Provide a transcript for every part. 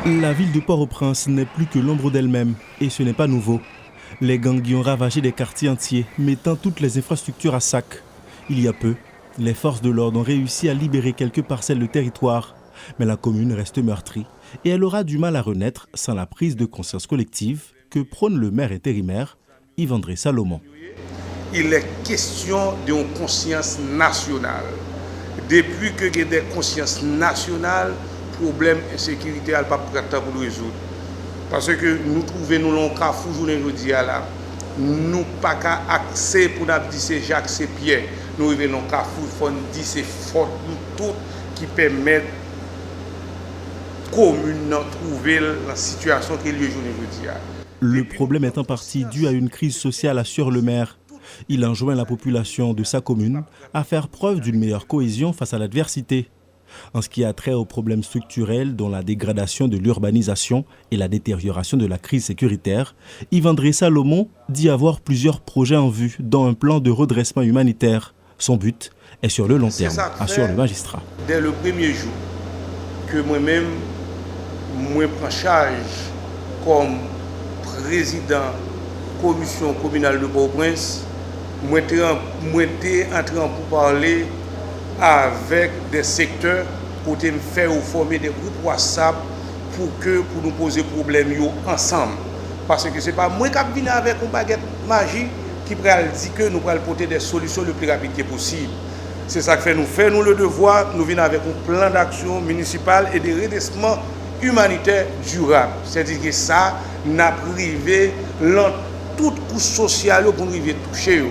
La ville de Port-au-Prince n'est plus que l'ombre d'elle-même, et ce n'est pas nouveau. Les gangs y ont ravagé des quartiers entiers, mettant toutes les infrastructures à sac. Il y a peu, les forces de l'ordre ont réussi à libérer quelques parcelles de territoire, mais la commune reste meurtrie, et elle aura du mal à renaître sans la prise de conscience collective que prône le maire intérimaire, Yves-André Salomon. Il est question d'une conscience nationale. Depuis que il y a des consciences nationales, problème insécurité n'est pas pour le résoudre. Parce que nous trouvons nous l'on cafou journée aujourd'hui là, nous pas qu'à accès pour nous dire c'est Jacques c'est Pierre. Nous revenons cafou faut dire c'est fort nous tout qui permettent commune trouver la situation qui est lieu journée aujourd'hui. Le problème est en partie dû à une crise sociale, assure le maire. Il enjoint la population de sa commune à faire preuve d'une meilleure cohésion face à l'adversité. En ce qui a trait aux problèmes structurels dont la dégradation de l'urbanisation et la détérioration de la crise sécuritaire, Yves-André Salomon dit avoir plusieurs projets en vue, dont un plan de redressement humanitaire. Son but est sur le long terme, assure le magistrat. Dès le premier jour que moi-même, moi prends charge comme président commission communale de Port-au-Prince, moi suis entré en parler avec des secteurs pour me faire former des groupes WhatsApp pour nous poser problème ensemble. Parce que ce n'est pas moi qui viens avec une baguette magique qui dit que nous allons porter des solutions le plus rapide que possible. C'est ça que fait nous le devoir, nous venons avec un plan d'action municipal et de redressement humanitaire durable. C'est-à-dire que ça n'a privé toute couche sociale pour nous toucher.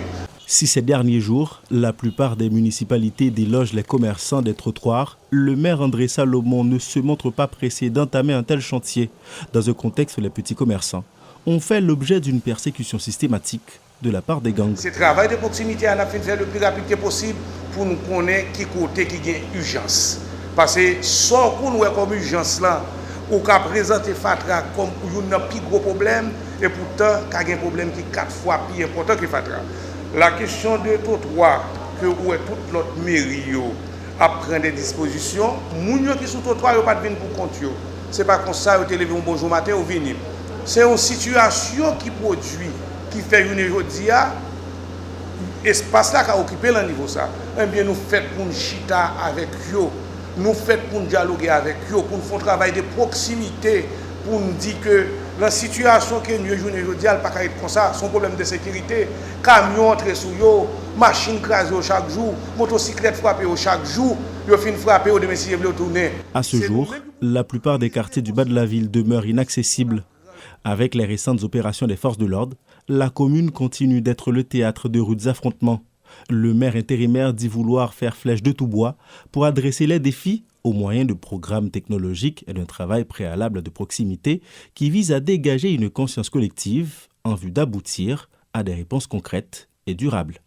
Si ces derniers jours, la plupart des municipalités délogent les commerçants des trottoirs, le maire André Salomon ne se montre pas pressé d'entamer un tel chantier, dans un contexte où les petits commerçants ont fait l'objet d'une persécution systématique de la part des gangs. Ce travail de proximité, on a fait le plus rapide que possible pour nous connaître qui côté qui a urgence. Parce que sans qu'on nous comme urgence là, ou qu'à présenter Fatra comme un plus gros problème, et pourtant, il y a un problème qui est 4 fois plus important que Fatra. La question de trottoir, que où est toute l'autre mairie à prendre des dispositions, les gens qui sont sur le trottoir ne pas venir pour compte. Ce n'est pas comme ça, vous levé un bonjour matin ou venir. C'est une situation qui produit, qui fait une aujourd'hui, espace là qui a occupé le niveau ça. Eh bien, nous faisons pour nous chita avec eux, nous faisons pour nous dialoguer avec eux, pour nous faire un travail de proximité, pour nous dire que la situation que nous avons aujourd'hui, elle n'est pas comme ça, son problème de sécurité, camion entre sous eux, machine crasée chaque jour, motocyclette frappée chaque jour, ils finissent frapper au demain si ils veulent tourner. À ce jour, la plupart des quartiers du bas de la ville demeurent inaccessibles. Avec les récentes opérations des forces de l'ordre, la commune continue d'être le théâtre de rudes affrontements. Le maire intérimaire dit vouloir faire flèche de tout bois pour adresser les défis au moyen de programmes technologiques et d'un travail préalable de proximité qui vise à dégager une conscience collective en vue d'aboutir à des réponses concrètes et durables.